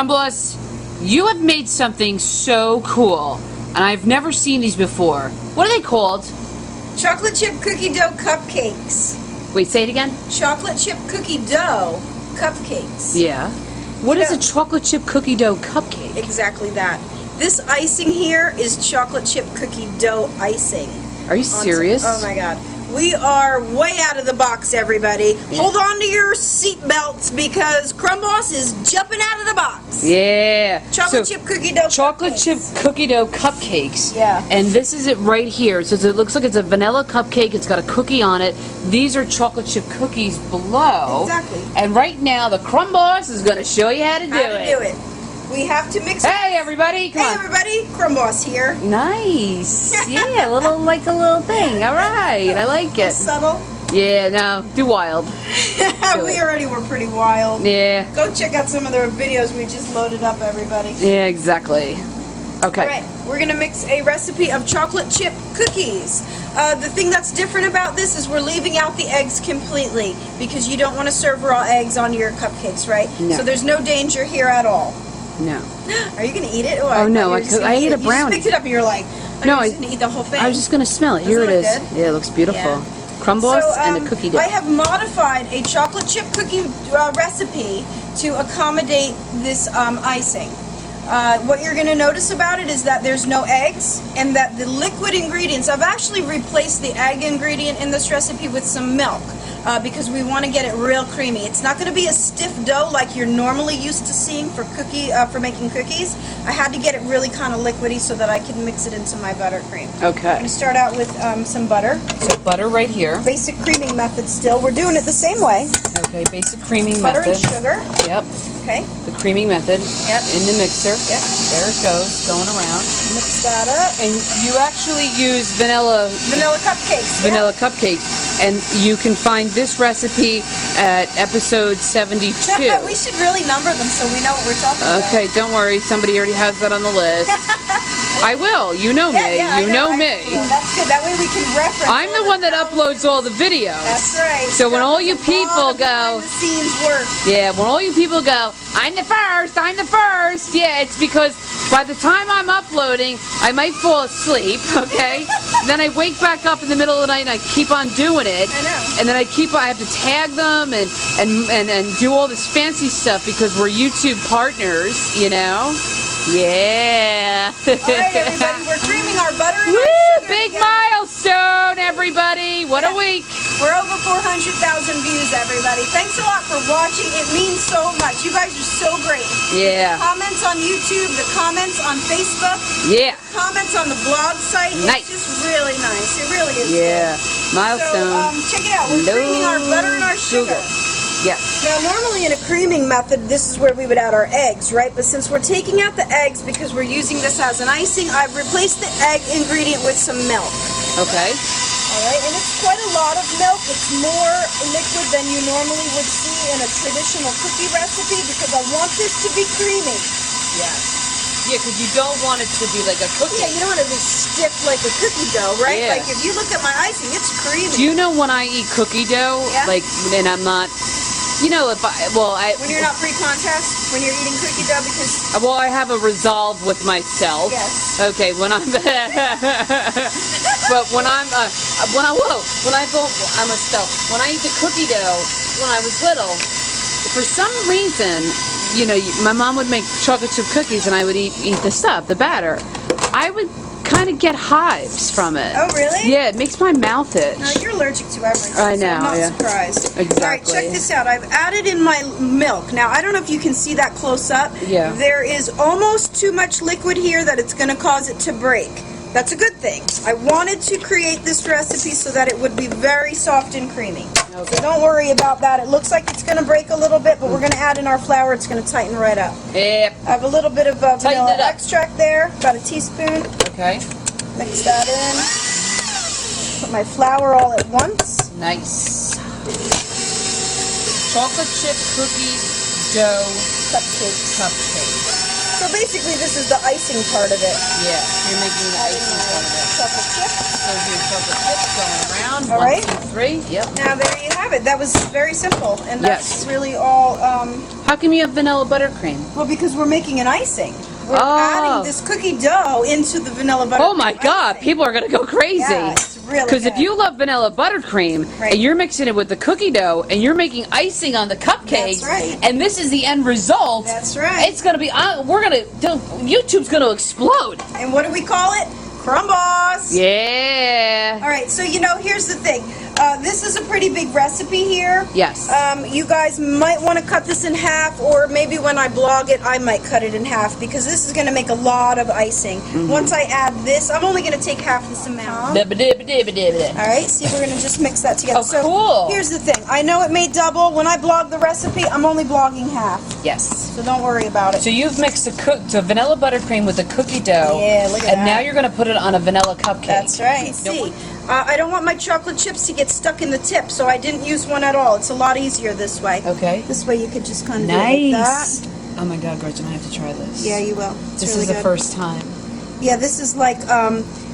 Crumb, you have made something so cool, and I've never seen these before. What are they called? Chocolate chip cookie dough cupcakes. Wait, say it again. Chocolate chip cookie dough cupcakes. Yeah. What is a chocolate chip cookie dough cupcake? Exactly that. This icing here is chocolate chip cookie dough icing. Are you serious? Oh my god. We are way out of the box, everybody. Yeah. Hold on to your seat belts because Crumb is jumping out of the box. Yeah. Chocolate chip cookie dough chocolate cupcakes. chip cookie dough cupcakes. Yeah. And this is it right here. So it looks like it's a vanilla cupcake. It's got a cookie on it. These are chocolate chip cookies below. Exactly. And right now the Crumb is going to show you how to do it. We have to mix. Hey everybody! Come on. Hey everybody! Crumb here. Nice. Yeah, a little thing. All right, I like it. Subtle. Yeah, no, too wild. We already were pretty wild. Yeah. Go check out some of the videos we just loaded up, everybody. Yeah, exactly. Okay. All right, we're gonna mix a recipe of chocolate chip cookies. The thing that's different about this is we're leaving out the eggs completely because you don't want to serve raw eggs on your cupcakes, right? No. So there's no danger here at all. No. Are you gonna eat it? Oh no, I ate a brownie. You just picked it up and you're like, no, I was gonna eat the whole thing. I was just gonna smell it. Here it is. Good? Yeah, it looks beautiful. Yeah. Crumb and a cookie dough. I have modified a chocolate chip cookie recipe to accommodate this icing. What you're going to notice about it is that there's no eggs and that the liquid ingredients, I've actually replaced the egg ingredient in this recipe with some milk because we want to get it real creamy. It's not going to be a stiff dough like you're normally used to seeing for making cookies. I had to get it really kind of liquidy so that I can mix it into my buttercream. Okay. I'm going to start out with some butter. So butter right here. Basic creaming method still. We're doing it the same way. Okay, basic creaming butter method. Butter and sugar. Yep. Okay. The creaming method. Yep. In the mixer. Yep. There it goes, going around. Mix that up. And you actually use vanilla cupcakes. Vanilla cupcakes. And you can find this recipe at episode 72. We should really number them so we know what we're talking about. Okay, don't worry. Somebody already has that on the list. I will. You know me. Yeah, you know me. Well, that's good. That way we can reference. I'm the one that uploads all the videos. That's right. So when all you people go, behind-the-scenes work. Yeah, when all you people go, I'm the first. Yeah, it's because by the time I'm uploading, I might fall asleep. Okay. Then I wake back up in the middle of the night and I keep on doing it. I know. And then I have to tag them and do all this fancy stuff because we're YouTube partners, you know. Yeah. All right, everybody, we're creaming our butter and Woo! our sugar Big together. milestone, everybody. What a week. We're over 400,000 views, everybody. Thanks a lot for watching. It means so much. You guys are so great. Yeah. The comments on YouTube, the comments on Facebook. Yeah. Comments on the blog site. Nice. It's just really nice. It really is. Yeah. Good. Milestone. So, check it out. We're creaming our butter and our sugar. Yeah. Now, normally in a creaming method, this is where we would add our eggs, right? But since we're taking out the eggs because we're using this as an icing, I've replaced the egg ingredient with some milk. Okay. All right, and it's quite a lot of milk. It's more liquid than you normally would see in a traditional cookie recipe because I want this to be creamy. Yeah. Yeah, because you don't want it to be like a cookie. Yeah, you don't want it to be stiff like a cookie dough, right? Yeah. Like if you look at my icing, it's creamy. Do you know when I eat cookie dough, Yeah. like, and I'm not, you know, when you're not pre-contest, when you're eating cookie dough, because I have a resolve with myself. Yes. Okay, when I'm, but when I eat the cookie dough, when I was little, for some reason, you know, my mom would make chocolate chip cookies and I would eat the stuff, the batter. I would kind of get hives from it. Oh, really? Yeah, it makes my mouth itch. No, you're allergic to everything. I know, so I'm not yeah. surprised. Exactly. All right, check this out. I've added in my milk. Now, I don't know if you can see that close up. Yeah. There is almost too much liquid here that it's going to cause it to break. That's a good thing. I wanted to create this recipe so that it would be very soft and creamy. Okay. So don't worry about that. It looks like it's going to break a little bit, but we're going to add in our flour. It's going to tighten right up. Yep. I have a little bit of vanilla extract there, about a teaspoon. Okay. Mix that in. Put my flour all at once. Nice. Chocolate chip cookie dough cupcake. So basically this is the icing part of it. Yeah, you're making the icing part of it. Chocolate chip. So your chocolate chips going around. All right. 1, 2, 3. Yep. Now there you have it. That was very simple, and that's Yes. really all. How come you have vanilla buttercream? Well, because we're making an icing. We're Oh. adding this cookie dough into the vanilla buttercream. Oh my God, icing. people are gonna go crazy. Yeah, it's really Because if good. you love vanilla buttercream Right. and you're mixing it with the cookie dough and you're making icing on the cupcakes, That's right. and this is the end result, That's right. it's gonna be. YouTube's gonna explode. And what do we call it? Crumb Boss. Yeah. All right, so here's the thing. This is a pretty big recipe here. Yes. You guys might want to cut this in half, or maybe when I blog it, I might cut it in half because this is going to make a lot of icing. Once I add this, I'm only going to take half this amount. All right, see, we're going to just mix that together. Oh, so cool. Here's the thing. I know it may double. When I blog the recipe, I'm only blogging half, Yes. so don't worry about it. So you've mixed the vanilla buttercream with the cookie dough. Yeah, look at and that. now you're gonna put it on a vanilla cupcake. That's right. Don't See, I don't want my chocolate chips to get stuck in the tip, so I didn't use one at all. It's a lot easier this way. Okay. This way you could just kind of do it like Nice. that. Oh my God, Gretchen, I have to try this. Yeah, you will. It's This really is the good. first time. Yeah, this is like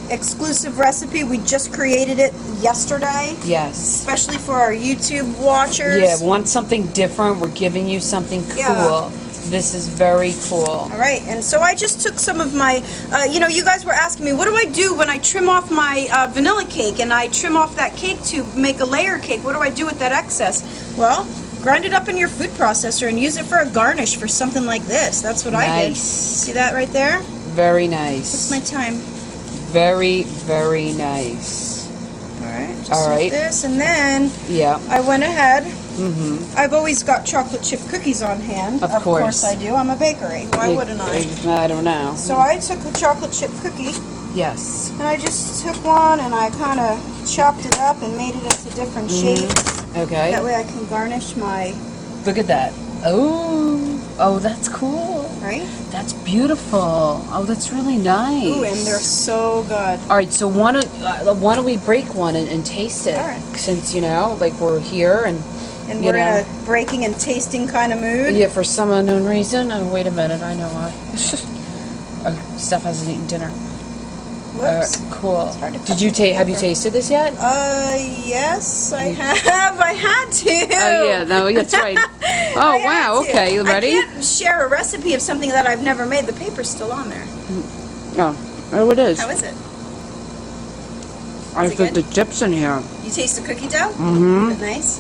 exclusive recipe. We just created it yesterday, Yes. especially for our YouTube watchers. Yeah, want something different? We're giving you something cool. Yeah. This is very cool. All right, and so I just took some of my, you guys were asking me, what do I do when I trim off my vanilla cake and I trim off that cake to make a layer cake? What do I do with that excess? Well, grind it up in your food processor and use it for a garnish for something like this. That's what I did. Nice. See that right there? Very nice. That's my time. Very, very nice. All right, just All like right. this, and then Yeah. I went ahead. Mm-hmm. I've always got chocolate chip cookies on hand. Of course. I do. I'm a bakery. Why wouldn't I? I don't know. So I took a chocolate chip cookie Yes. and I just took one and I kind of chopped it up and made it into different shapes. Okay. That way I can garnish my, Look at that. Oh, that's cool. right? That's beautiful. Oh, that's really nice. Ooh, and they're so good. All right, so why don't we break one and taste it? All right. Since like we're here and And you we're know. in a breaking and tasting kind of mood. Yeah, for some unknown reason. Oh, wait a minute, I know why. Steph hasn't eaten dinner. Whoops. Cool. hard to Did cut you the have you paper. tasted this yet? Yes, I have. I had to. Oh yeah, no, that's right. Oh I had wow, to. okay, you ready? I can't share a recipe of something that I've never made. The paper's still on there. Oh, it is. How is it? I is it put good? the chips in here. You taste the cookie dough? Mm-hmm. Is it nice?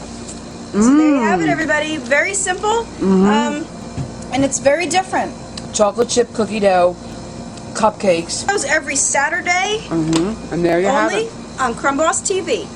So there you have it, everybody. Very simple, and it's very different. Chocolate chip cookie dough, cupcakes. Those every Saturday, And there you have only it. on Crumb Boss TV.